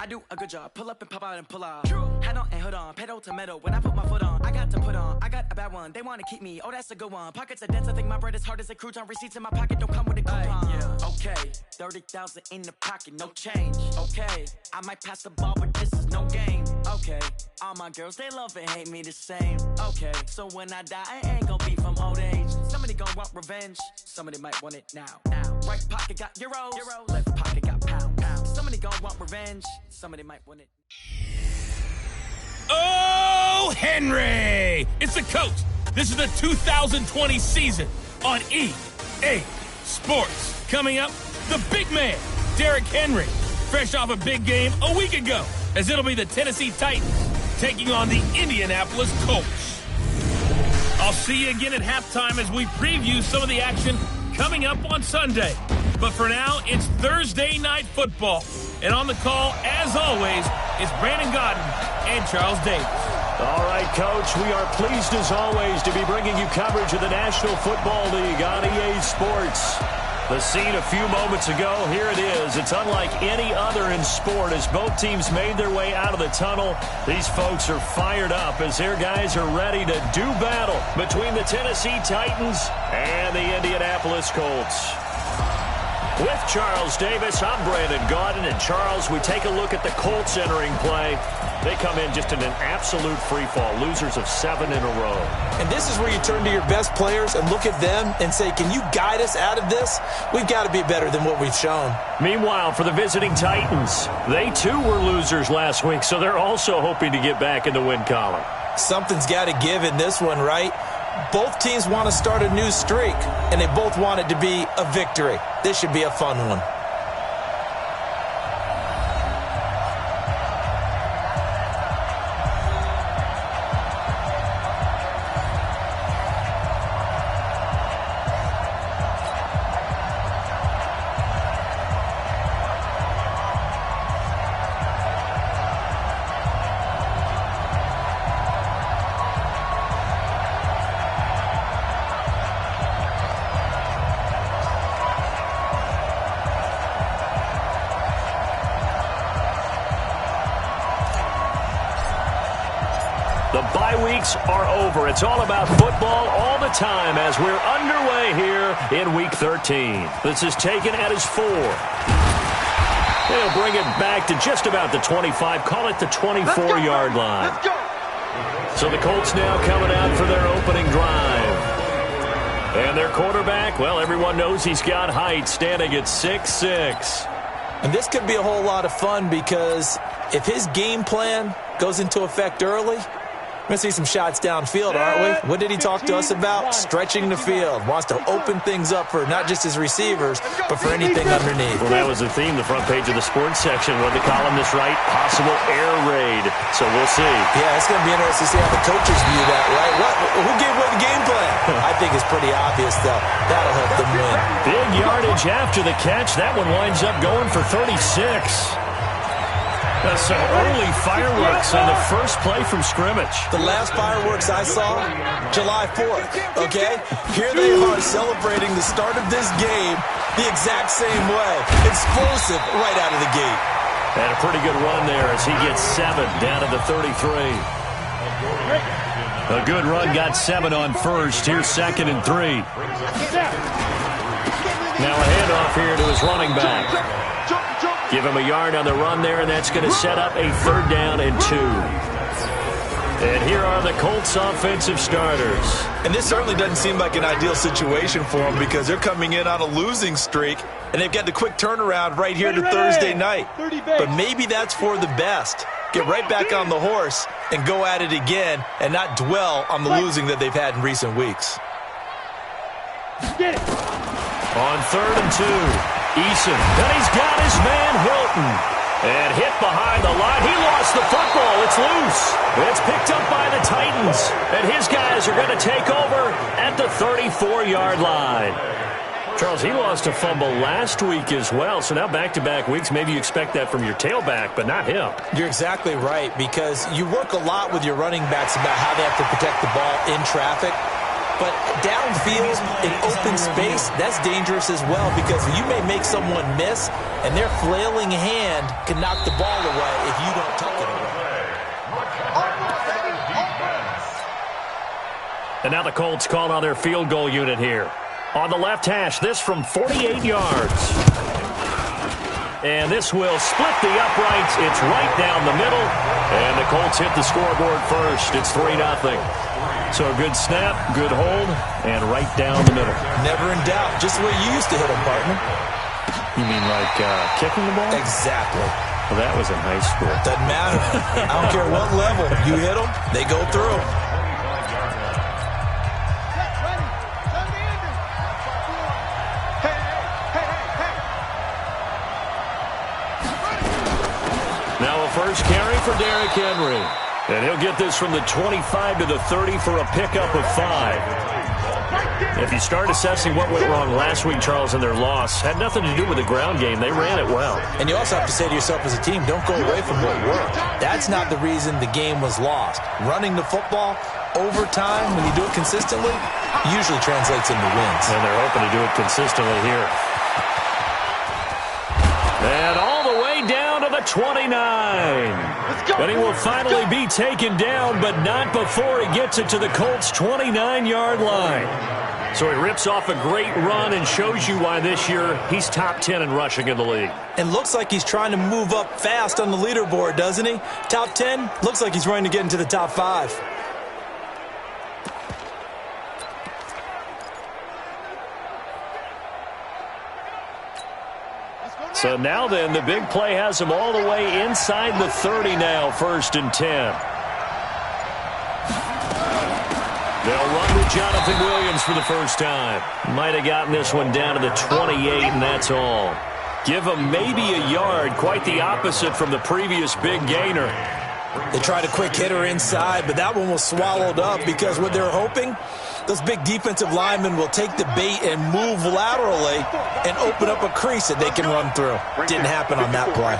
I do a good job. Pull up and pop out and pull out. Head on and hood on, pedal to metal. When I put my foot on, I got to put on. I got a bad one. They want to keep me. Oh, that's a good one. Pockets are dense. I think my bread is hard as a crouton. Receipts in my pocket don't come with a coupon. Yeah. Okay, 30,000 in the pocket, no change. Okay, I might pass the ball, but this is no game. Okay, all my girls they love and hate me the same. Okay, so when I die, I ain't gonna be from old age. Somebody gonna want revenge. Somebody might want it now. Right pocket got euros. Left pocket got pounds. Somebody gonna want revenge. Somebody might want it. Oh, Henry! It's the coach. This is the 2020 season on EA Sports. Coming up, the big man, Derrick Henry, fresh off a big game a week ago, as it'll be the Tennessee Titans taking on the Indianapolis Colts. I'll see you again at halftime as we preview some of the action coming up on Sunday. But for now, it's Thursday Night Football. And on the call, as always, is Brandon Godden and Charles Davis. All right, Coach, we are pleased as always to be bringing you coverage of the National Football League on EA Sports. The scene a few moments ago, here it is. It's unlike any other in sport as both teams made their way out of the tunnel. These folks are fired up as their guys are ready to do battle between the Tennessee Titans and the Indianapolis Colts. With Charles Davis, I'm Brandon Gaudin. And Charles, we take a look at the Colts entering play. They come in just in an absolute free-fall, losers of 7 in a row. And this is where you turn to your best players and look at them and say, can you guide us out of this? We've got to be better than what we've shown. Meanwhile, for the visiting Titans, they too were losers last week, so they're also hoping to get back in the win column. Something's got to give in this one, right? Both teams want to start a new streak, and they both want it to be a victory. This should be a fun one. The bye weeks are over. It's all about football all the time as we're underway here in Week 13. This is taken at his 4. They'll bring it back to just about the 25. Call it the 24-yard line. So the Colts now coming out for their opening drive. And their quarterback, well, everyone knows he's got height, standing at 6'6". And this could be a whole lot of fun because if his game plan goes into effect early, we're going to see some shots downfield, aren't we? What did he talk to us about? Stretching the field. Wants to open things up for not just his receivers, but for anything underneath. Well, that was the theme, the front page of the sports section, where the columnist write possible air raid. So we'll see. Yeah, it's going to be interesting to see how the coaches view that, right? Who gave away the game plan? I think it's pretty obvious, though. That'll help them win. Big yardage after the catch. That one winds up going for 36. Some early fireworks on the first play from scrimmage. The last fireworks I saw, July 4th, okay? Here they are celebrating the start of this game the exact same way. Explosive right out of the gate. And a pretty good run there as he gets 7 down to the 33. A good run, got 7 on first. Here's 2nd and 3. Now a handoff here to his running back. Give him a yard on the run there, and that's going to set up a 3rd down and 2. And here are the Colts offensive starters. And this certainly doesn't seem like an ideal situation for them because they're coming in on a losing streak, and they've got the quick turnaround right here to Thursday night. But maybe that's for the best. Get right back on the horse and go at it again and not dwell on the losing that they've had in recent weeks. On 3rd and 2. Eason, and he's got his man Hilton. And hit behind the line. He lost the football. It's loose. It's picked up by the Titans. And his guys are going to take over at the 34-yard line. Charles, he lost a fumble last week as well. So now back-to-back weeks, maybe you expect that from your tailback, but not him. You're exactly right because you work a lot with your running backs about how they have to protect the ball in traffic. But downfield in open space, that's dangerous as well because you may make someone miss, and their flailing hand can knock the ball away if you don't tuck it away. And now the Colts call on their field goal unit here. On the left hash, this from 48 yards. And this will split the uprights. It's right down the middle. And the Colts hit the scoreboard first. It's 3-0. So a good snap, good hold, and right down the middle. Never in doubt. Just the way you used to hit them, partner. You mean like kicking the ball? Exactly. Well, that was in high school. Doesn't matter. I don't care what level. You hit them, they go through. Now a first carry for Derrick Henry. And he'll get this from the 25 to the 30 for a pickup of 5. If you start assessing what went wrong last week, Charles, in their loss, had nothing to do with the ground game. They ran it well. And you also have to say to yourself as a team, don't go away from what worked. That's not the reason the game was lost. Running the football over time, when you do it consistently, usually translates into wins. And they're hoping to do it consistently here. And all the way down to the 29. And he will finally be taken down, but not before he gets it to the Colts' 29-yard line. So he rips off a great run and shows you why this year he's top 10 in rushing in the league. And looks like he's trying to move up fast on the leaderboard, doesn't he? Top 10, looks like he's running to get into the top 5. So now then, the big play has him all the way inside the 30 now, 1st and 10. They'll run with Jonathan Williams for the first time. Might have gotten this one down to the 28, and that's all. Give him maybe a yard, quite the opposite from the previous big gainer. They tried a quick hitter inside, but that one was swallowed up because what they're hoping, those big defensive linemen will take the bait and move laterally and open up a crease that they can run through. Didn't happen on that play.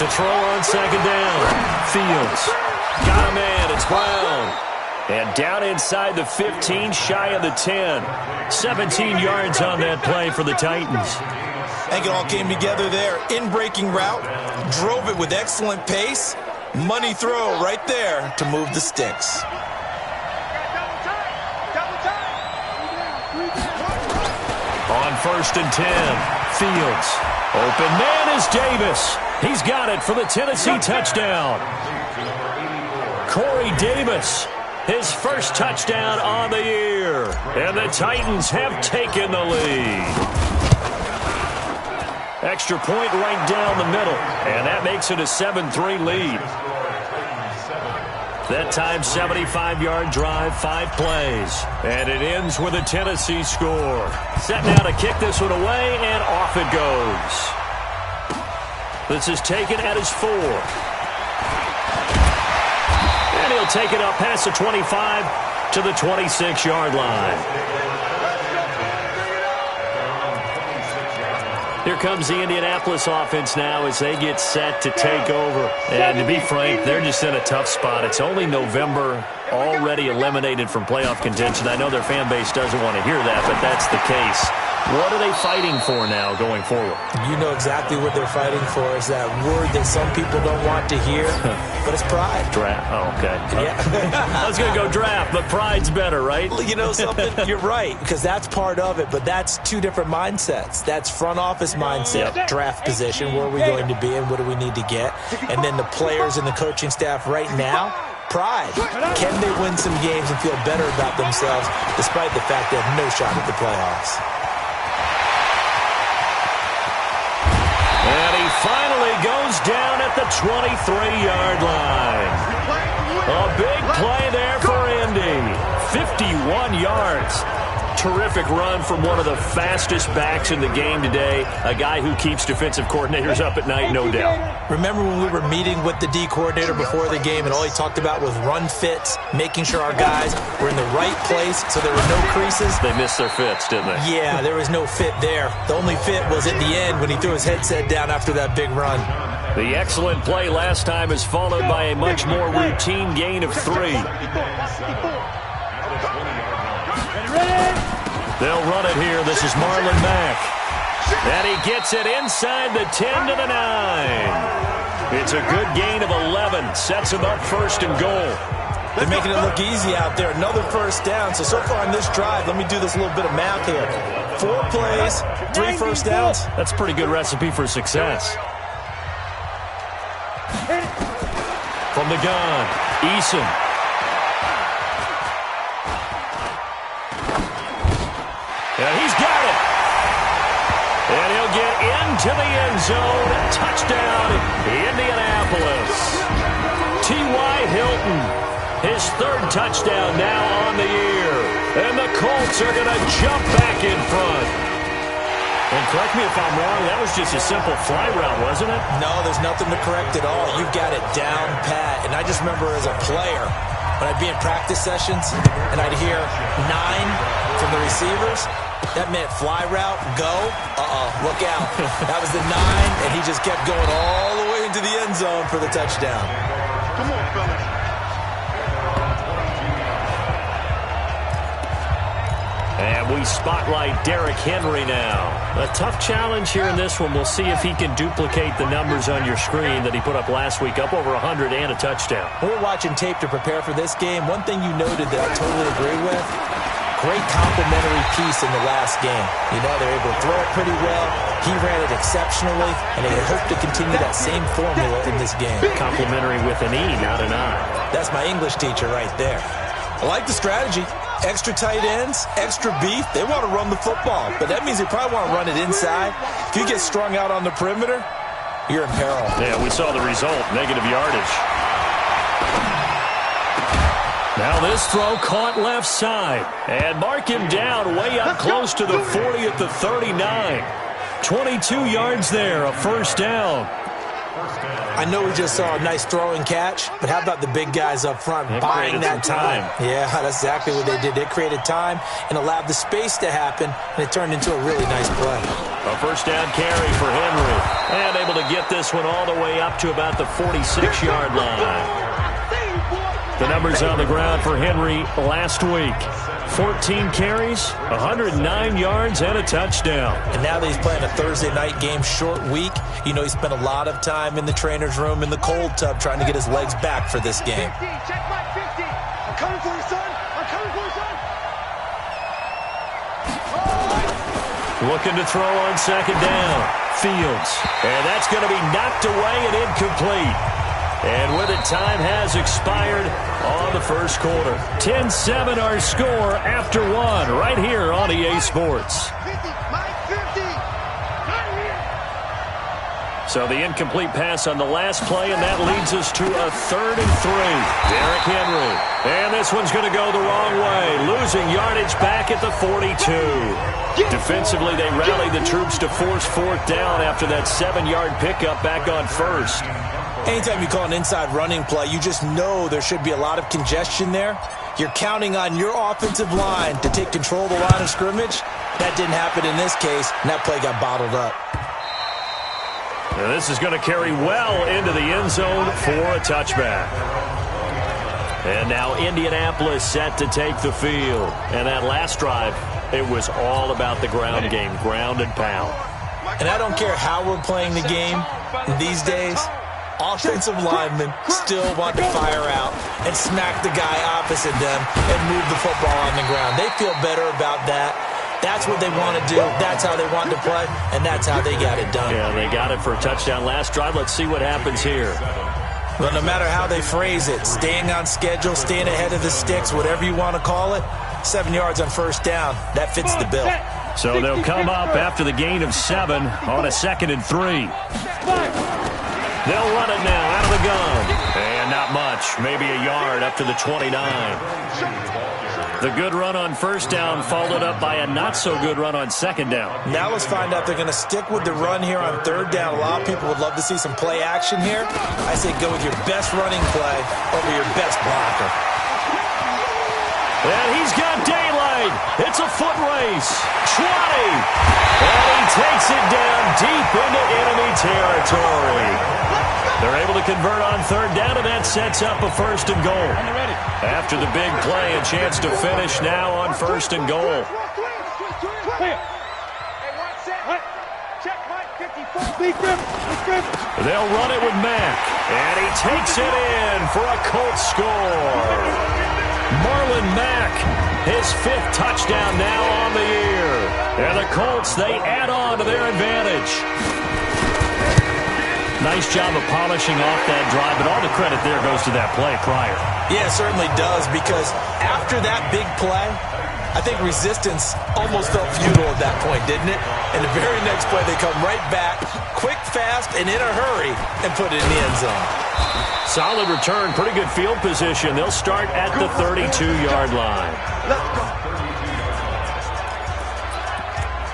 To throw on second down. Fields. Got a man. It's Brown. And down inside the 15, shy of the 10. 17 yards on that play for the Titans. I think it all came together there. In-breaking route. Drove it with excellent pace. Money throw right there to move the sticks. On 1st and 10, Fields. Open man is Davis. He's got it for the Tennessee touchdown. Corey Davis, his first touchdown on the year. And the Titans have taken the lead. Extra point right down the middle. And that makes it a 7-3 lead. That time, 75-yard drive, 5 plays. And it ends with a Tennessee score. Set now to kick this one away, and off it goes. This is taken at his 4. And he'll take it up past the 25 to the 26-yard line. Here comes the Indianapolis offense now as they get set to take over. And to be frank, they're just in a tough spot. It's only November, already eliminated from playoff contention. I know their fan base doesn't want to hear that, but that's the case. What are they fighting for now going forward? You know exactly what they're fighting for is that word that some people don't want to hear, but it's pride. Draft. Oh, okay. Yeah. I was going to go draft, but pride's better, right? You know something? You're right, because that's part of it, but that's two different mindsets. That's front office mindset, draft position, where are we going to be and what do we need to get? And then the players and the coaching staff right now, pride. Can they win some games and feel better about themselves despite the fact they have no shot at the playoffs? And he finally goes down at the 23-yard line. A big play there for Indy. 51 yards. Terrific run from one of the fastest backs in the game today. A guy who keeps defensive coordinators up at night, no doubt. Remember when we were meeting with the D coordinator before the game and all he talked about was run fits, making sure our guys were in the right place so there were no creases? They missed their fits, didn't they? Yeah, there was no fit there. The only fit was at the end when he threw his headset down after that big run. The excellent play last time is followed by a much more routine gain of 3. They'll run it here. This is Marlon Mack. And he gets it inside the 10 to the 9. It's a good gain of 11. Sets him up first and goal. They're making it look easy out there. Another first down. So far on this drive, let me do this little bit of math here. 4 plays, 3 first downs. That's a pretty good recipe for success. From the gun, Eason. And he's got it. And he'll get into the end zone. Touchdown, Indianapolis. T.Y. Hilton, his 3rd touchdown now on the year. And the Colts are going to jump back in front. And correct me if I'm wrong, that was just a simple fly route, wasn't it? No, there's nothing to correct at all. You've got it down pat. And I just remember as a player, when I'd be in practice sessions and I'd hear 9 from the receivers, that meant fly route, go, look out. That was the 9, and he just kept going all the way into the end zone for the touchdown. Come on, fellas. And we spotlight Derrick Henry now. A tough challenge here in this one. We'll see if he can duplicate the numbers on your screen that he put up last week, up over 100 and a touchdown. We were watching tape to prepare for this game. One thing you noted that I totally agree with, great complimentary piece in the last game. You know, they're able to throw it pretty well. He ran it exceptionally, and they hope to continue that same formula in this game. Complimentary with an E, not an I. That's my English teacher right there. I like the strategy. Extra tight ends, extra beef. They want to run the football, but that means they probably want to run it inside. If you get strung out on the perimeter, you're in peril. Yeah, we saw the result, negative yardage. Now this throw caught left side. And mark him down way up close to the 40 at the 39. 22 yards there, a first down. I know we just saw a nice throw and catch, but how about the big guys up front buying that time? Yeah, that's exactly what they did. They created time and allowed the space to happen, and it turned into a really nice play. A first down carry for Henry. And able to get this one all the way up to about the 46-yard line. The numbers on the ground for Henry last week. 14 carries, 109 yards, and a touchdown. And now that he's playing a Thursday night game, short week, you know he spent a lot of time in the trainer's room in the cold tub trying to get his legs back for this game. 50, check my 50. I'm coming for you, son. I'm coming for you, son. Looking to throw on second down. Fields. And that's going to be knocked away and incomplete. And with it, time has expired on the first quarter. 10-7 our score after 1 right here on EA Sports. 50, my 50. Right here. So the incomplete pass on the last play, and that leads us to a 3rd and 3. Derrick Henry. And this one's going to go the wrong way. Losing yardage back at the 42. Defensively, they rallied the troops to force 4th down after that 7-yard pickup back on first. Anytime you call an inside running play, you just know there should be a lot of congestion there. You're counting on your offensive line to take control of the line of scrimmage. That didn't happen in this case, and that play got bottled up. Now this is going to carry well into the end zone for a touchback. And now Indianapolis set to take the field. And that last drive, it was all about the ground game, ground and pound. And I don't care how we're playing the game these days, offensive linemen still want to fire out and smack the guy opposite them and move the football on the ground. They feel better about that. That's what they want to do. That's how they want to play, and that's how they got it done. Yeah, they got it for a touchdown last drive. Let's see what happens here. Well, no matter how they phrase it, staying on schedule, staying ahead of the sticks, whatever you want to call it, 7 yards on first down, that fits the bill. So they'll come up after the gain of 7 on a 2nd and 3. They'll run it now out of the gun. And not much, maybe a yard up to the 29. The good run on first down followed up by a not-so-good run on second down. Now let's find out they're going to stick with the run here on third down. A lot of people would love to see some play action here. I say go with your best running play over your best blocker. And he's got daylight. It's a foot race. 20. And he takes it down deep into enemy territory. They're able to convert on third down, and that sets up a first and goal. After the big play, a chance to finish now on first and goal. They'll run it with Mack, and he takes it in for a Colts score. Marlon Mack, his 5th touchdown now on the year. And the Colts, they add on to their advantage. Nice job of polishing off that drive, but all the credit there goes to that play prior. Yeah, it certainly does, because after that big play, I think resistance almost felt futile at that point, didn't it? And the very next play, they come right back, quick, fast, and in a hurry, and put it in the end zone. Solid return, pretty good field position. They'll start at the 32-yard line.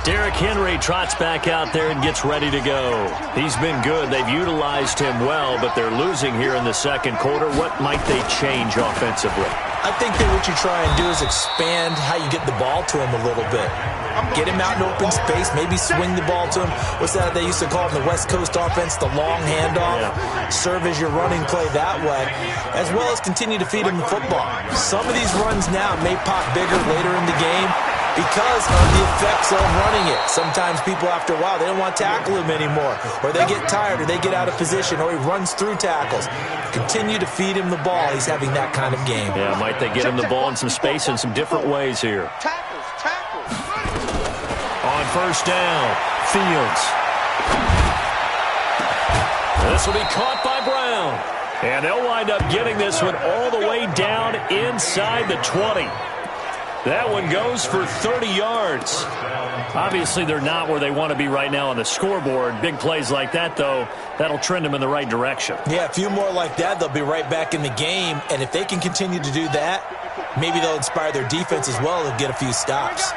Derrick Henry trots back out there and gets ready to go. He's been good. They've utilized him well, but they're losing here in the second quarter. What might they change offensively? I think that what you try and do is expand how you get the ball to him a little bit. Get him out in open space, maybe swing the ball to him. What's that they used to call it in the West Coast offense, the long handoff? Yeah. Serve as your running play that way, as well as continue to feed him the football. Some of these runs now may pop bigger later in the game because of the effects of running it. Sometimes people, after a while, they don't want to tackle him anymore, or they get tired, or they get out of position, or he runs through tackles. Continue to feed him the ball. He's having that kind of game. Yeah, might they get him the ball in some space in some different ways here. On first down, Fields. This will be caught by Brown. And they'll wind up getting this one all the way down inside the 20. That one goes for 30 yards. Obviously, they're not where they want to be right now on the scoreboard. Big plays like that, though, that'll trend them in the right direction. Yeah, a few more like that, they'll be right back in the game. And if they can continue to do that, maybe they'll inspire their defense as well and get a few stops.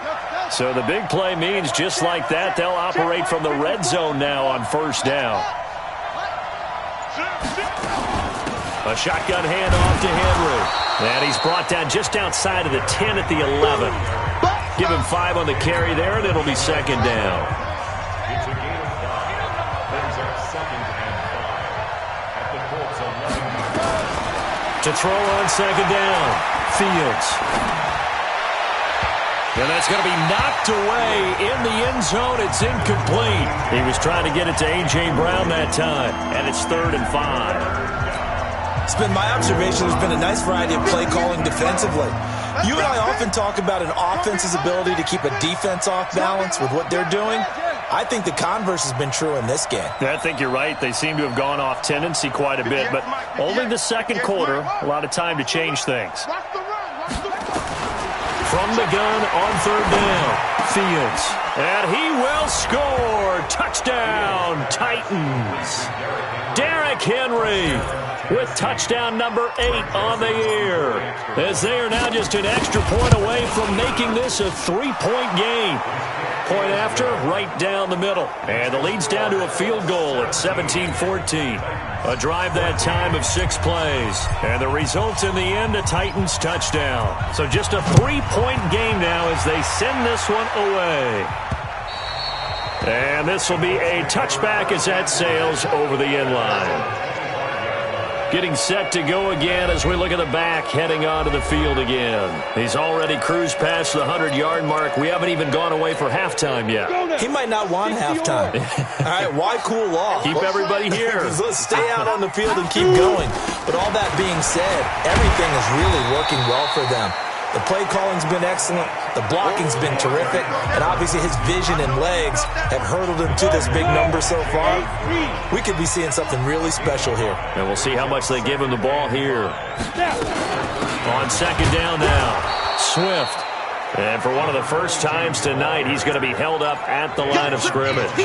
So the big play means just like that, they'll operate from the red zone now on first down. A shotgun handoff to Henry. And he's brought down just outside of the 10 at the 11. Give him 5 on the carry there, and it'll be second down. To throw on second down, Fields. And that's going to be knocked away in the end zone. It's incomplete. He was trying to get it to A.J. Brown that time, and it's 3rd and 5. It's been my observation there's been a nice variety of play calling defensively. You and I often talk about an offense's ability to keep a defense off balance with what they're doing. I think the converse has been true in this game. I think you're right. They seem to have gone off tendency quite a bit, but only the second quarter, a lot of time to change things. From the gun on third down, Fields. And he will score. Touchdown, Titans. Derrick Henry with touchdown number 8 on the year, as they are now just an extra point away from making this a 3-point game. Point after, right down the middle. And the lead's down to a field goal at 17-14. A drive that time of 6 plays. And the result in the end, a Titans touchdown. So just a 3-point game now as they send this one away. And this will be a touchback as that sails over the end line. Getting set to go again as we look at the back, heading onto the field again. He's already cruised past the 100-yard mark. We haven't even gone away for halftime yet. He might not want halftime. All right, why cool off? Keep everybody here. Let's stay out on the field and keep going. But all that being said, everything is really working well for them. The play calling's been excellent. The blocking's been terrific. And obviously his vision and legs have hurdled him to this big number so far. We could be seeing something really special here. And we'll see how much they give him the ball here. On second down now, Swift. And for one of the first times tonight, he's going to be held up at the line of scrimmage.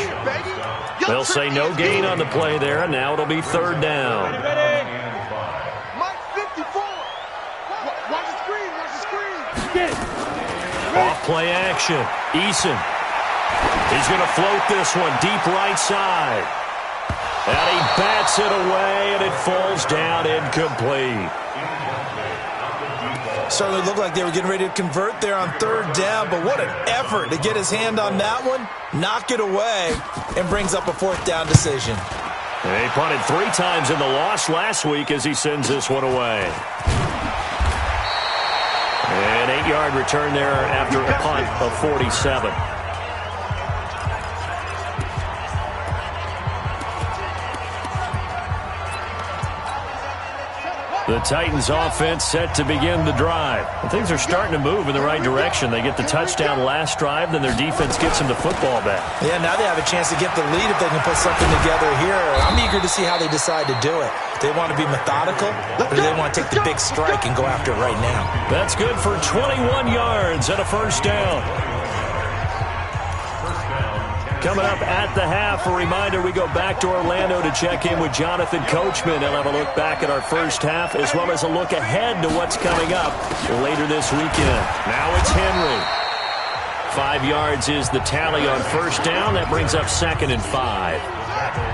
They'll say no gain on the play there, and now it'll be third down. Off play action. Eason. He's going to float this one deep right side. And he bats it away, and it falls down incomplete. Certainly looked like they were getting ready to convert there on third down, but what an effort to get his hand on that one, knock it away, and brings up a fourth down decision. He punted 3 times in the loss last week as he sends this one away. An 8-yard return there after a punt of 47. The Titans offense set to begin the drive. And things are starting to move in the right direction. They get the touchdown last drive, then their defense gets them the football back. Yeah, now they have a chance to get the lead if they can put something together here. I'm eager to see how they decide to do it. Do they want to be methodical, or do they want to take the big strike and go after it right now? That's good for 21 yards and a first down. Coming up at the half, a reminder, we go back to Orlando to check in with Jonathan Coachman. He'll have a look back at our first half as well as a look ahead to what's coming up later this weekend. Now it's Henry. 5 yards is the tally on first down. That brings up 2nd and 5.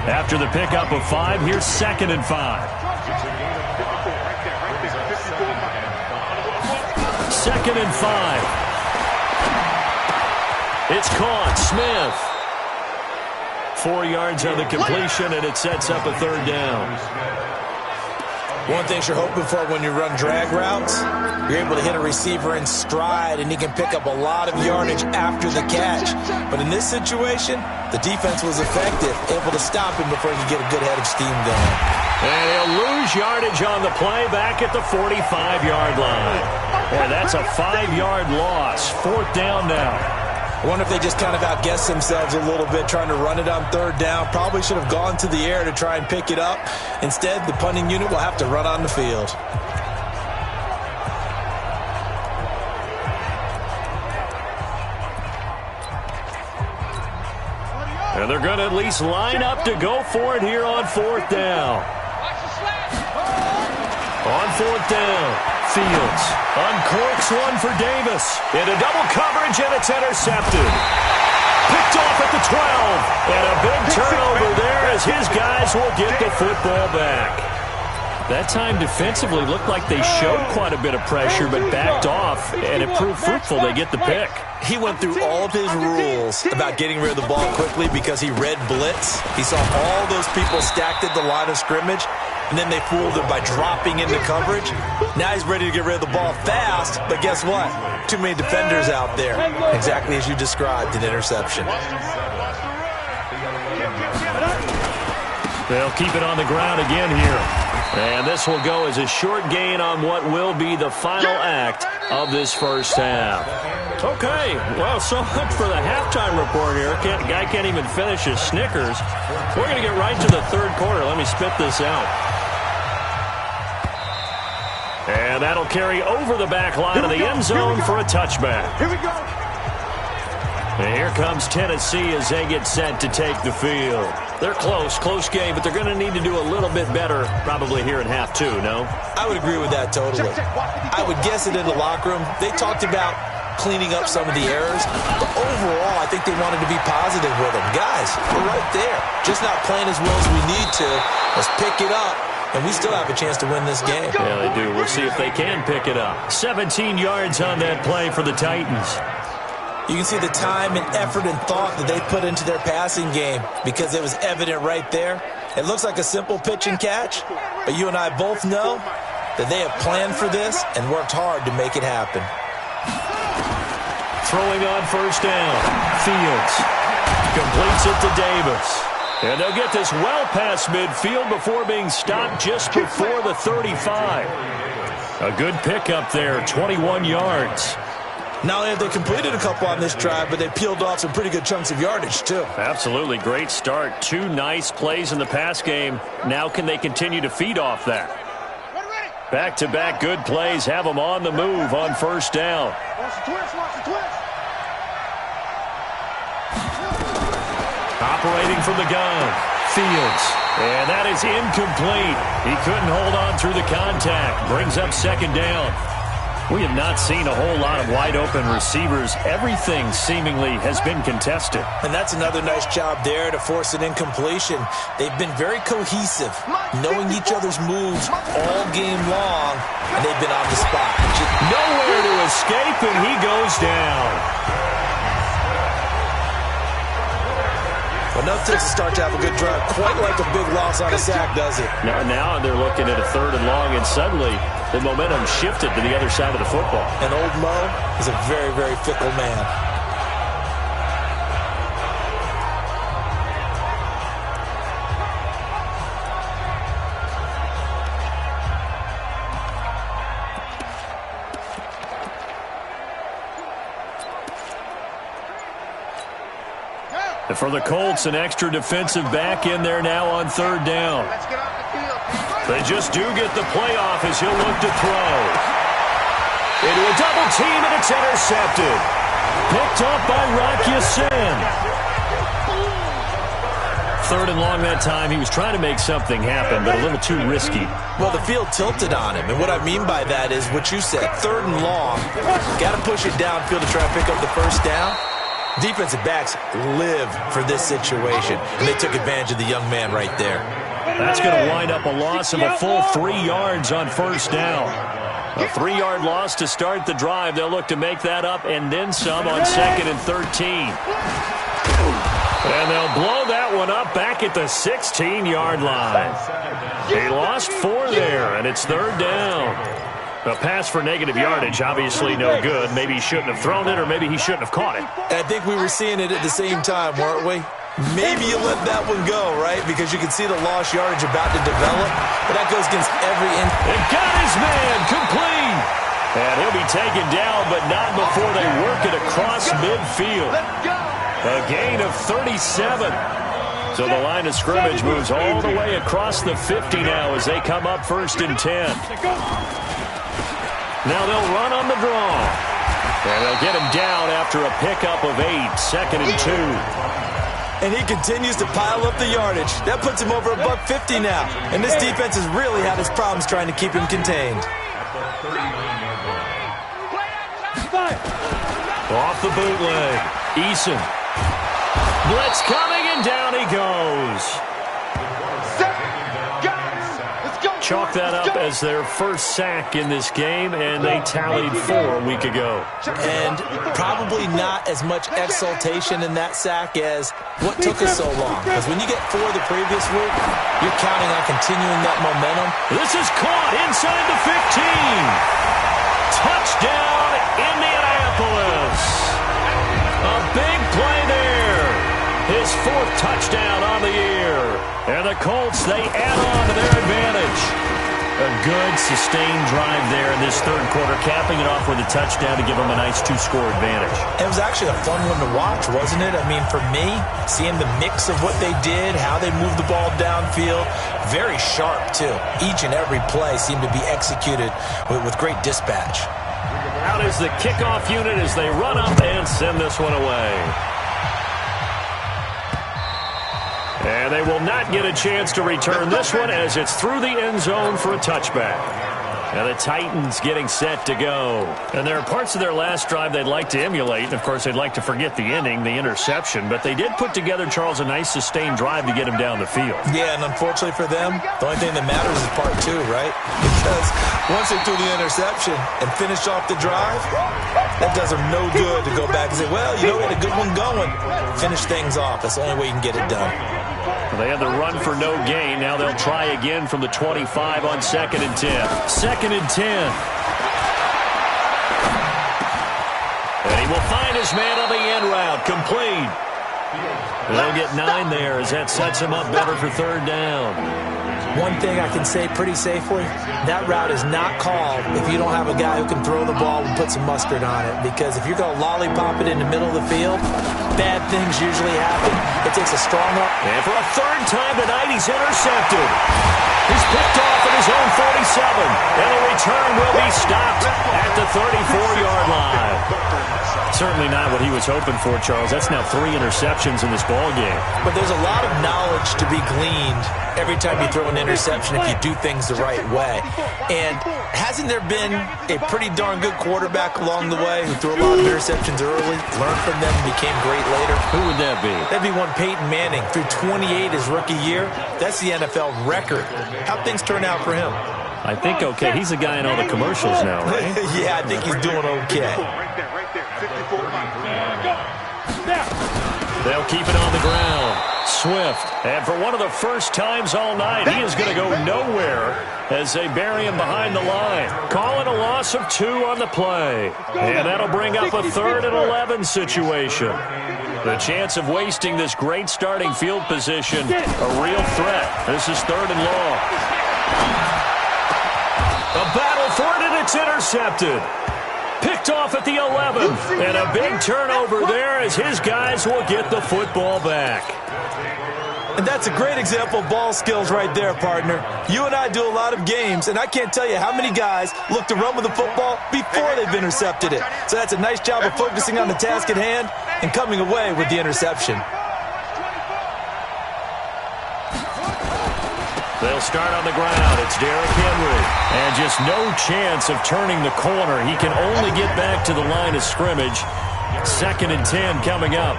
After the pickup of 5, here's 2nd and 5. 2nd and 5. It's caught. Smith. 4 yards on the completion, and it sets up a 3rd down. One thing you're hoping for when you run drag routes, you're able to hit a receiver in stride, and he can pick up a lot of yardage after the catch. But in this situation, the defense was effective, able to stop him before he could get a good head of steam going. And he'll lose yardage on the play back at the 45-yard line. And that's a 5-yard loss. 4th down now. I wonder if they just kind of outguessed themselves a little bit trying to run it on 3rd down. Probably should have gone to the air to try and pick it up. Instead, the punting unit will have to run on the field. And they're going to at least line up to go for it here on 4th down. On 4th down, Fields uncorks one for Davis. Into double coverage, and it's intercepted. Picked off at the 12. And a big turnover there as his guys will get the football back. That time defensively looked like they showed quite a bit of pressure but backed off, and it proved fruitful. They get the pick. He went through all of his rules about getting rid of the ball quickly because he read blitz. He saw all those people stacked at the line of scrimmage, and then they fooled him by dropping into coverage. Now he's ready to get rid of the ball fast, but guess what? Too many defenders out there. Exactly as you described, an interception. They'll keep it on the ground again here. And this will go as a short gain on what will be the final act of this first half. Okay, well, so much for the halftime report here. Guy can't even finish his Snickers. We're going to get right to the 3rd quarter. Let me spit this out. And that'll carry over the back line of the end zone for a touchback. Here we go. And here comes Tennessee as they get set to take the field. They're close game, but they're going to need to do a little bit better probably here in half 2, no? I would agree with that totally. I would guess it in the locker room. They talked about cleaning up some of the errors, but overall, I think they wanted to be positive with them. Guys, we're right there. Just not playing as well as we need to. Let's pick it up, and we still have a chance to win this game. Yeah, they do. We'll see if they can pick it up. 17 yards on that play for the Titans. You can see the time and effort and thought that they put into their passing game because it was evident right there. It looks like a simple pitch and catch, but you and I both know that they have planned for this and worked hard to make it happen. Throwing on first down. Fields completes it to Davis. And they'll get this well past midfield before being stopped just before the 35. A good pickup there, 21 yards. Not only have they completed a couple on this drive, but they peeled off some pretty good chunks of yardage, too. Absolutely. Great start. 2 nice plays in the pass game. Now can they continue to feed off that? Back-to-back good plays have them on the move on first down. Operating from the gun. Fields. And that is incomplete. He couldn't hold on through the contact. Brings up 2nd down. We have not seen a whole lot of wide-open receivers. Everything seemingly has been contested. And that's another nice job there to force an incompletion. They've been very cohesive, knowing each other's moves all game long, and they've been on the spot. Nowhere to escape, and he goes down. Well, enough takes to start to have a good drive. Quite like a big loss on a sack, does it? Now they're looking at a 3rd and long, and suddenly the momentum shifted to the other side of the football. And old Mo is a very, very fickle man. And for the Colts, an extra defensive back in there now on 3rd down. They just do get the playoff as he'll look to throw. Into a double team, and it's intercepted. Picked up by Rock Ya-Sin. 3rd and long that time. He was trying to make something happen, but a little too risky. Well, the field tilted on him, and what I mean by that is what you said. 3rd and long. Got to push it downfield to try and pick up the first down. Defensive backs live for this situation, and they took advantage of the young man right there. That's going to wind up a loss of a full 3 yards on 1st down. A 3-yard loss to start the drive. They'll look to make that up and then some on 2nd and 13. And they'll blow that one up back at the 16-yard line. He lost 4 there, and it's 3rd down. A pass for negative yardage, obviously no good. Maybe he shouldn't have thrown it, or maybe he shouldn't have caught it. I think we were seeing it at the same time, weren't we? Maybe you let that one go, right? Because you can see the lost yardage about to develop. But that goes against every end. And got his man complete. And he'll be taken down, but not before they work it across midfield. A gain of 37. So the line of scrimmage moves all the way across the 50 now as they come up 1st and 10. Now they'll run on the draw. And they'll get him down after a pickup of 8, 2nd and 2. And he continues to pile up the yardage. That puts him over $150 now. And this defense has really had its problems trying to keep him contained. Off the bootleg. Eason. Blitz coming, and down he goes. Chalk that up as their first sack in this game, and they tallied 4 a week ago. And probably not as much exultation in that sack as what took us so long. Because when you get 4 the previous week, you're counting on continuing that momentum. This is caught inside the 15. Touchdown, Indianapolis. A big play there. His 4th touchdown on the year. And the Colts, they add on to their advantage. A good, sustained drive there in this 3rd quarter, capping it off with a touchdown to give them a nice 2-score advantage. It was actually a fun one to watch, wasn't it? I mean, for me, seeing the mix of what they did, how they moved the ball downfield, very sharp, too. Each and every play seemed to be executed with great dispatch. Out is the kickoff unit as they run up and send this one away. And they will not get a chance to return this one as it's through the end zone for a touchback. And the Titans getting set to go. And there are parts of their last drive they'd like to emulate. And, of course, they'd like to forget the ending, the interception. But they did put together, Charles, a nice sustained drive to get him down the field. Yeah, and unfortunately for them, the only thing that matters is part 2, right? Because once they threw the interception and finished off the drive, that does them no good to go back and say, well, you know, we had a good one going. Finish things off. That's the only way you can get it done. They had the run for no gain. Now they'll try again from the 25 on 2nd and 10. 2nd and 10. And he will find his man on the end route. Complete. They'll get 9 there as that sets him up better for 3rd down. One thing I can say pretty safely, that route is not called if you don't have a guy who can throw the ball and put some mustard on it. Because if you're going to lollipop it in the middle of the field, bad things usually happen. It takes a strong arm. And for a 3rd time tonight, he's intercepted. He's picked off at his own 47. And the return will be stopped at the 34-yard line. Certainly not what he was hoping for, Charles. That's now 3 interceptions in this ball game. But there's a lot of knowledge to be gleaned every time you throw an interception if you do things the right way. And hasn't there been a pretty darn good quarterback along the way who threw a lot of interceptions early, learned from them, and became great later? Who would that be? That'd be one Peyton Manning. Threw 28 his rookie year. That's the NFL record. How'd things turn out for him? I think okay. He's a guy in all the commercials now, right? Yeah, I think he's doing okay. They'll keep it on the ground. Swift. And for one of the first times all night, he is going to go nowhere as they bury him behind the line. Calling a loss of 2 on the play. And that'll bring up a 3rd and 11 situation. The chance of wasting this great starting field position, a real threat. This is 3rd and long. A battle for it, and it's intercepted. Picked off at the 11. And a big turnover there as his guys will get the football back. And that's a great example of ball skills right there, partner. You and I do a lot of games, and I can't tell you how many guys look to run with the football before they've intercepted it. So that's a nice job of focusing on the task at hand and coming away with the interception. They'll start on the ground. It's Derrick Henry. And just no chance of turning the corner. He can only get back to the line of scrimmage. 2nd and 10 coming up.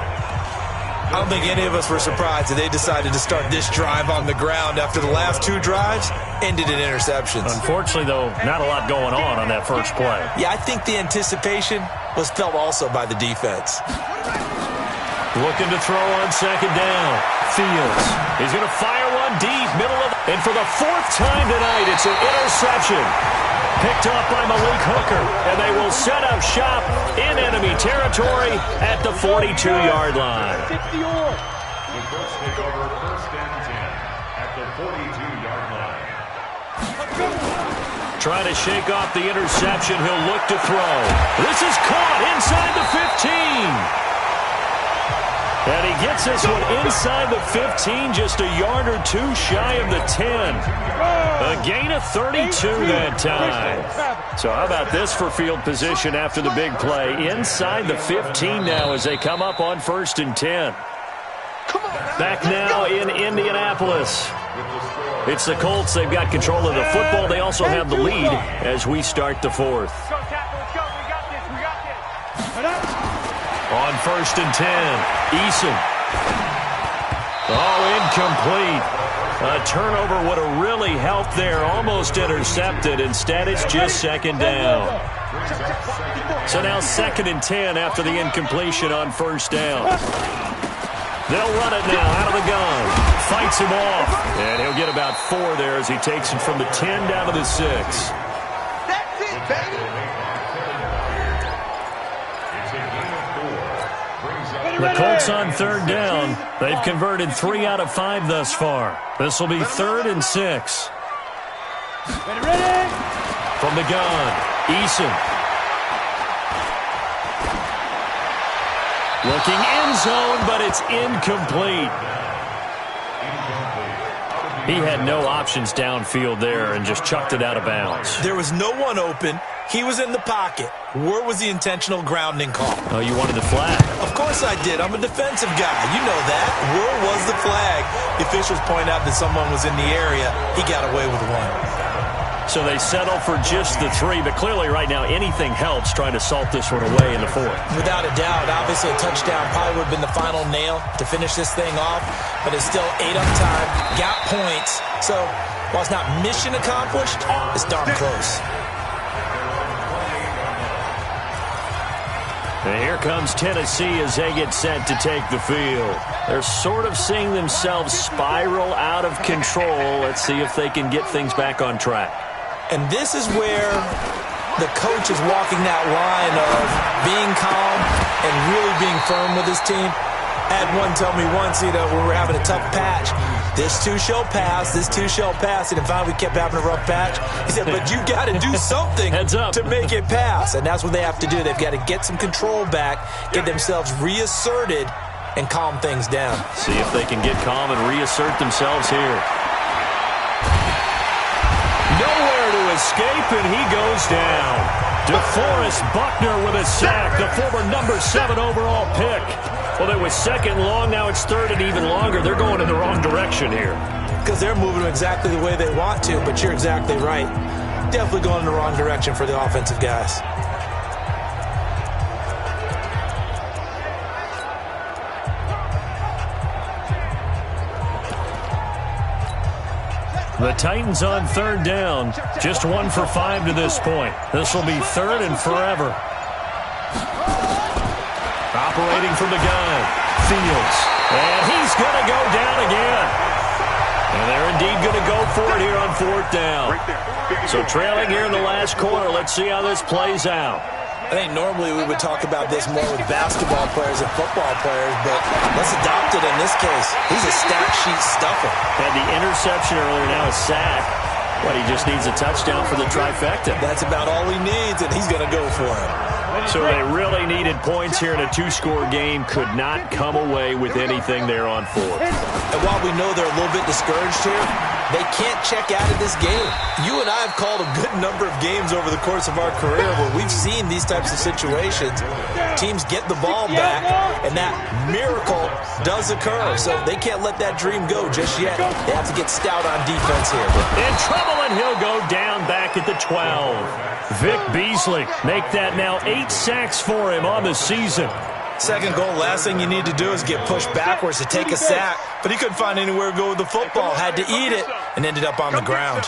I don't think any of us were surprised that they decided to start this drive on the ground after the last 2 drives ended in interceptions. Unfortunately, though, not a lot going on that first play. Yeah, I think the anticipation was felt also by the defense. Looking to throw on 2nd down. Fields. He's going to fire one deep, middle of... And for the 4th time tonight, it's an interception. Picked off by Malik Hooker. And they will set up shop in enemy territory at the 42-yard line. The Colts take over 1st and 10 at the 42-yard line. Trying to shake off the interception. He'll look to throw. This is caught inside the 15. And he gets this one inside the 15, just a yard or 2 shy of the 10. A gain of 32 that time. So how about this for field position after the big play? Inside the 15 now as they come up on 1st and 10. Back now in Indianapolis. It's the Colts. They've got control of the football. They also have the lead as we start the 4th. On 1st and 10, Eason. Oh, incomplete. A turnover would have really helped there. Almost intercepted. Instead, it's just 2nd down. So now 2nd and 10 after the incompletion on 1st down. They'll run it now out of the gun. Fights him off. And he'll get about 4 there as he takes it from the 10 down to the 6. That's it, baby. The Colts on 3rd down. They've converted 3 out of 5 thus far. This will be 3rd and 6. Ready? From the gun, Eason. Looking end zone, but it's incomplete. He had no options downfield there and just chucked it out of bounds. There was no one open. He was in the pocket. Where was the intentional grounding call? Oh, you wanted the flag? Of course I did. I'm a defensive guy. You know that. Where was the flag? The officials point out that someone was in the area. He got away with 1. So they settle for just the 3, but clearly right now anything helps trying to salt this one away in the 4th. Without a doubt. Obviously a touchdown probably would have been the final nail to finish this thing off, but it's still 8 on time, got points. So while it's not mission accomplished, it's darn close. And here comes Tennessee as they get set to take the field. They're sort of seeing themselves spiral out of control. Let's see if they can get things back on track. And this is where the coach is walking that line of being calm and really being firm with his team. I had one tell me once, when we were having a tough patch, this too shall pass, this too shall pass. And finally we kept having a rough patch. He said, but you got to do something to make it pass. And that's what they have to do. They've got to get some control back, get themselves reasserted, and calm things down. See if they can get calm and reassert themselves here. Nowhere to escape, and he goes down. DeForest Buckner with a sack, the former number 7 overall pick. Well, it was 2nd long, now it's 3rd and even longer. They're going in the wrong direction here. Because they're moving exactly the way they want to, but you're exactly right. Definitely going in the wrong direction for the offensive guys. The Titans on 3rd down. Just 1 for 5 to this point. This will be 3rd and forever. Operating from the gun. Fields. And he's going to go down again. And they're indeed going to go for it here on 4th down. So trailing here in the last quarter. Let's see how this plays out. I think normally we would talk about this more with basketball players and football players, but let's adopt it in this case. He's a stat sheet stuffer. Had the interception earlier, now a sack. But he just needs a touchdown for the trifecta. That's about all he needs, and he's going to go for it. So they really needed points here in a 2-score game. Could not come away with anything there on 4th. And while we know they're a little bit discouraged here, they can't check out of this game. You and I have called a good number of games over the course of our career where we've seen these types of situations. Teams get the ball back, and that miracle does occur. So they can't let that dream go just yet. They have to get stout on defense here. In trouble, and he'll go down back at the 12. Vic Beasley make that now 8 sacks for him on the season. Second goal, last thing you need to do is get pushed backwards to take a sack. But he couldn't find anywhere to go with the football. Had to eat it and ended up on the ground.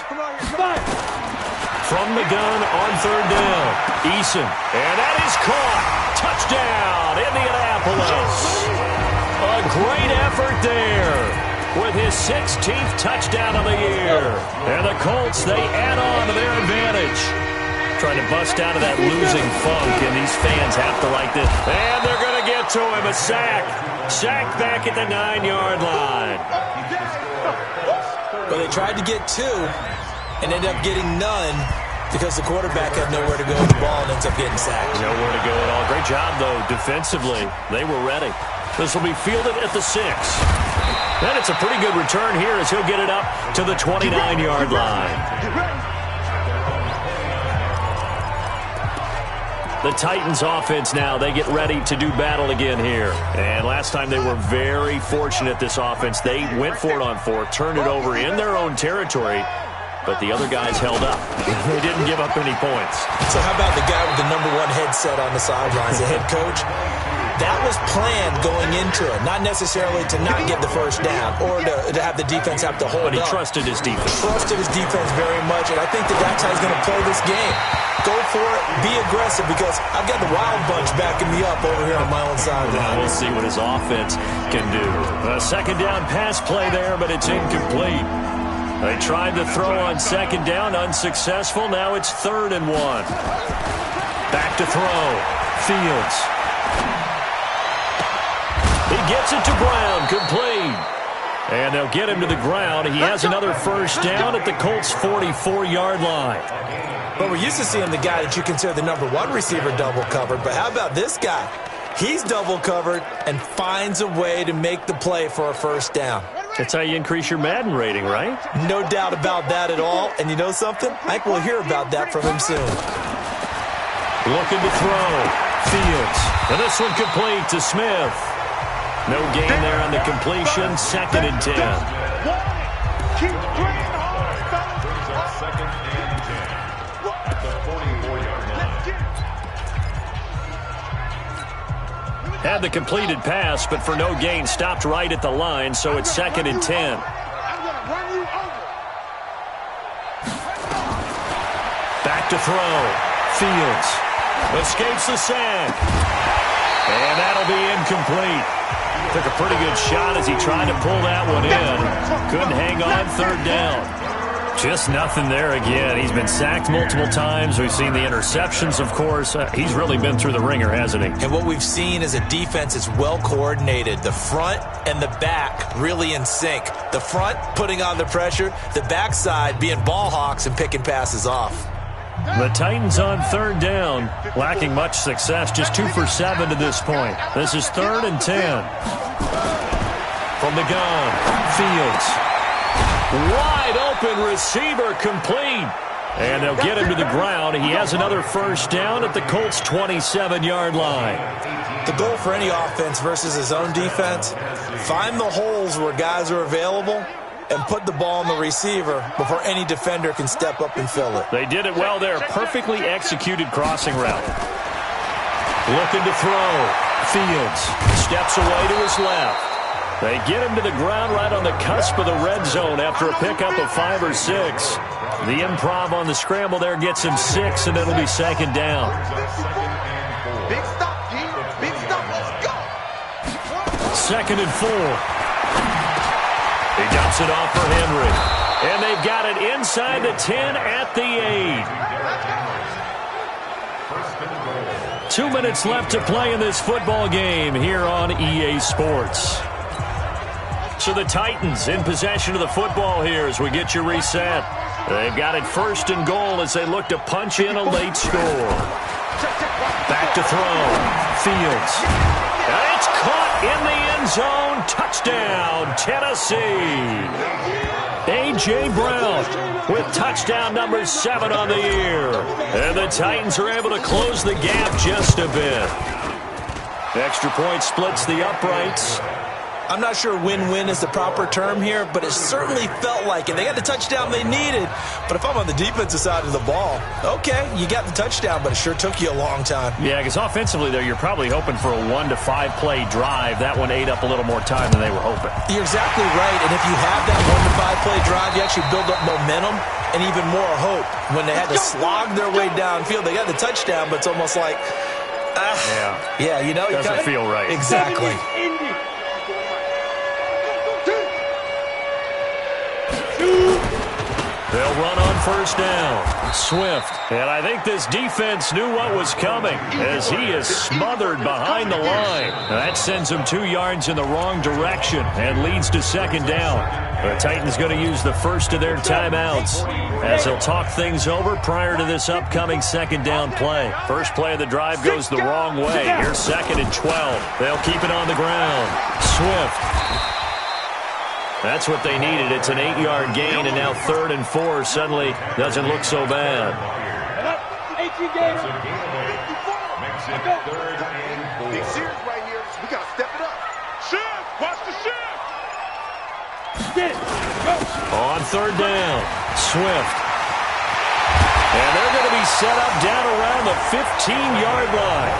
From the gun on 3rd down, Eason. And that is caught. Touchdown, Indianapolis. A great effort there with his 16th touchdown of the year. And the Colts, they add on to their advantage. Trying to bust out of that losing funk, and these fans have to like this. And they're going to get to him, a sack. Sack back at the 9-yard line. But they tried to get 2 and ended up getting none because the quarterback had nowhere to go with the ball and ends up getting sacked. Nowhere to go at all. Great job, though, defensively. They were ready. This will be fielded at the 6. And it's a pretty good return here as he'll get it up to the 29-yard line. The Titans offense now, they get ready to do battle again here. And last time they were very fortunate, this offense. They went for it on 4th, turned it over in their own territory, but the other guys held up. They didn't give up any points. So how about the guy with the #1 headset on the sidelines, the head coach? That was planned going into it, not necessarily to not get the first down or to have the defense have to hold up. But he trusted his defense. Trusted his defense very much, and I think that's how he's going to play this game. Go for it, be aggressive, because I've got the wild bunch backing me up over here on my own sideline. We'll see what his offense can do. A 2nd down pass play there, but it's incomplete. They tried to throw on 2nd down, unsuccessful. Now it's 3rd and 1. Back to throw. Fields. He gets it to Brown, complete. And they'll get him to the ground. He has another first down at the Colts' 44-yard line. But we're used to seeing the guy that you consider the #1 receiver double covered. But how about this guy? He's double covered and finds a way to make the play for a first down. That's how you increase your Madden rating, right? No doubt about that at all. And you know something? I think we'll hear about that from him soon. Looking to throw. Fields. And this one complete to Smith. No gain there on the completion. 2nd and 10. Keep playing hard, Brings up 2nd and 10 at the 44-yard line. Had the completed pass, but for no gain, stopped right at the line, so it's 2nd and 10. I'm going to run you over. Back to throw. Fields escapes the sack. And that'll be incomplete. Took a pretty good shot as he tried to pull that one in. Couldn't hang on 3rd down. Just nothing there again. He's been sacked multiple times. We've seen the interceptions, of course. He's really been through the ringer, hasn't he? And what we've seen is a defense that's well coordinated. The front and the back really in sync. The front putting on the pressure. The backside being ball hawks and picking passes off. The Titans on 3rd down, lacking much success, just 2 for 7 to this point. This is 3rd and 10. From the gun, Fields. Wide open receiver, complete. And they'll get him to the ground. He has another first down at the Colts' 27-yard line. The goal for any offense versus his own defense, find the holes where guys are available and put the ball on the receiver before any defender can step up and fill it. They did it well there. Perfectly executed crossing route. Looking to throw. Fields steps away to his left. They get him to the ground right on the cusp of the red zone after a pickup of 5 or 6. The improv on the scramble there gets him 6, and it'll be 2nd down. Big stop, G. Big stop. Let's go. 2nd and 4. He dumps it off for Henry. And they've got it inside the 10 at the 8. 2 minutes left to play in this football game here on EA Sports. So the Titans in possession of the football here as we get you reset. They've got it 1st and goal as they look to punch in a late score. Back to throw. Fields. And it's caught in the end zone. Touchdown, Tennessee. A.J. Brown with touchdown number 7 on the year. And the Titans are able to close the gap just a bit. Extra point splits the uprights. I'm not sure win-win is the proper term here, but it certainly felt like it. They got the touchdown they needed, but if I'm on the defensive side of the ball, okay, you got the touchdown, but it sure took you a long time. Yeah, because offensively, though, you're probably hoping for a 1 to 5 play drive. That one ate up a little more time than they were hoping. You're exactly right, and if you have that 1 to 5 play drive, you actually build up momentum and even more hope. When they had to slog their way downfield, they got the touchdown, but it's almost like, yeah, you know. Doesn't feel right. Exactly. They'll run on 1st down. Swift. And I think this defense knew what was coming as he is smothered behind the line. That sends him 2 yards in the wrong direction and leads to 2nd down. The Titans going to use the first of their timeouts as they'll talk things over prior to this upcoming 2nd down play. First play of the drive goes the wrong way. Here's 2nd and 12. They'll keep it on the ground. Swift. That's what they needed. It's an 8-yard gain, and now 3rd and 4 suddenly doesn't look so bad. Makes it 3rd and 4. Big series right here. We got to step it up. Shift! Watch the shift! Get it! Go! On 3rd down, Swift. And they're going to be set up down around the 15-yard line.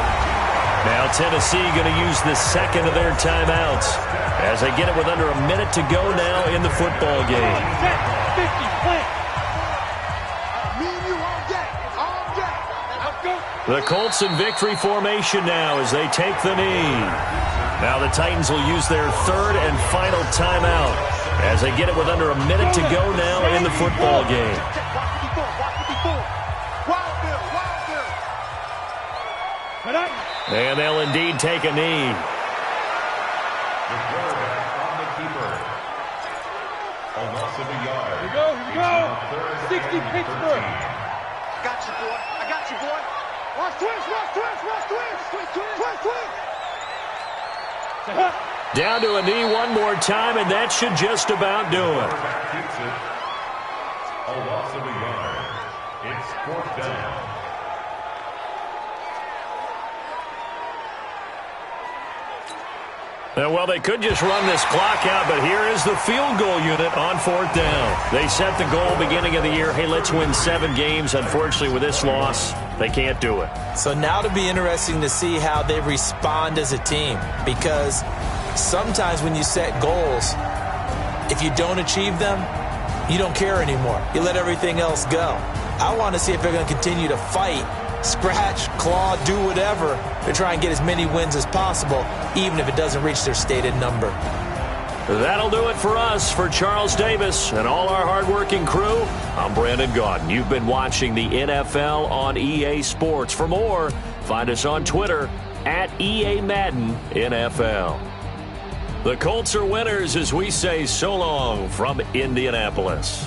Now Tennessee going to use the 2nd of their timeouts as they get it with under a minute to go now in the football game. The Colts in victory formation now as they take the knee. Now the Titans will use their 3rd and final timeout as they get it with under a minute to go now in the football game. And they'll indeed take a knee. The quarterback on the keeper. A loss of a yard. Here we go. 60 Pittsburgh. I got you, boy. Watch twist. Down to a knee one more time, and that should just about do it. Quarterback keeps it. A loss of a yard. It's 4th down. Well, they could just run this clock out, but here is the field goal unit on 4th down. They set the goal beginning of the year, hey, let's win 7 games. Unfortunately, with this loss, they can't do it. So now it'll be interesting to see how they respond as a team, because sometimes when you set goals, if you don't achieve them, you don't care anymore. You let everything else go. I want to see if they're going to continue to fight, scratch, claw, do whatever to try and get as many wins as possible, even if it doesn't reach their stated number. That'll do it for us. For Charles Davis and all our hardworking crew, I'm Brandon Gaudin. You've been watching the NFL on EA Sports. For more, find us on Twitter at EA Madden NFL. The Colts are winners as we say so long from Indianapolis.